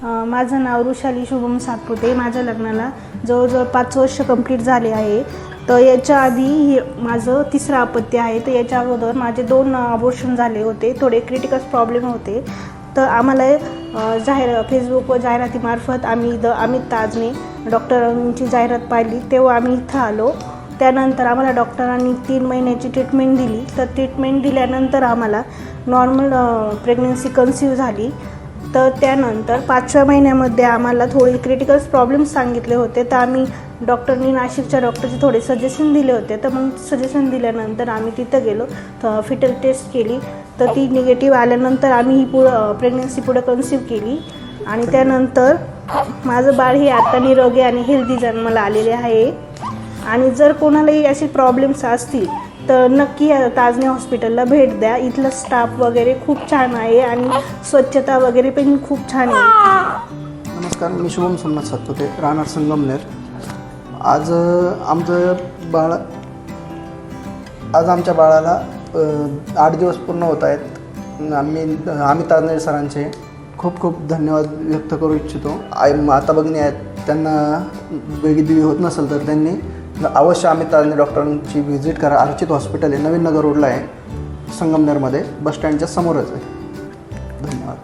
माझं नाव वृषाली शुभम सातपुते। माझ्या लग्नाला जवळजवळ 5 वर्ष कंप्लीट झाले आहे। तर याच्या आधी माझं तिसरं अपत्य आहे। तर याच्या अगोदर माझे 2 अबॉर्शन झाले होते। थोडे क्रिटिकल प्रॉब्लेम होते। तर आम्हाला फेसबुकवर जाहिरातीमार्फत आम्ही अमित ताजने डॉक्टरांची जाहिरात पाहिली, तेव्हा आम्ही इथं आलो। त्यानंतर आम्हाला डॉक्टरांनी 3 महिन्याची ट्रीटमेंट दिली। तर ट्रीटमेंट दिल्यानंतर आम्हाला नॉर्मल प्रेग्नन्सी कन्सीव्ह झाली। तर त्यानंतर 5व्या महिन्यामध्ये आम्हाला थोडे क्रिटिकल प्रॉब्लेम्स सांगितले होते। तर आम्ही डॉक्टरनी नाशिकच्या डॉक्टरचे थोडे सजेशन दिले होते। तर मग सजेशन दिल्यानंतर आम्ही तिथं गेलो, तर फिटल टेस्ट केली। तर ती निगेटिव्ह आल्यानंतर आम्ही ही प्रेग्नन्सी पुढे कन्सीव्ह केली। आणि त्यानंतर माझं बाळ हे आता निरोगी आणि हेल्दी जन्माला आलेले आहे। आणि जर कोणालाही असे प्रॉब्लेम्स असतील तर नक्की ताजने हॉस्पिटलला भेट द्या। इथलं स्टाफ वगैरे खूप छान आहे आणि स्वच्छता वगैरे पण खूप छान आहे। नमस्कार, मी शुभम सोमनाथ सातपुते, राहणार संगमनेर। आज आमच्या बाळाला 8 दिवस पूर्ण होत आहेत। आम्ही ताजने सरांचे खूप खूप धन्यवाद व्यक्त करू इच्छितो। माता भगिनी आहेत, त्यांना बेबी होत नसेल तर त्यांनी अवश्य आम्ही ताजने डॉक्टरांची व्हिजिट करा। अर्चित हॉस्पिटल आहे, नवीन नगर रोडला आहे, संगमनेरमध्ये, बस स्टँडच्या समोरच आहे। धन्यवाद।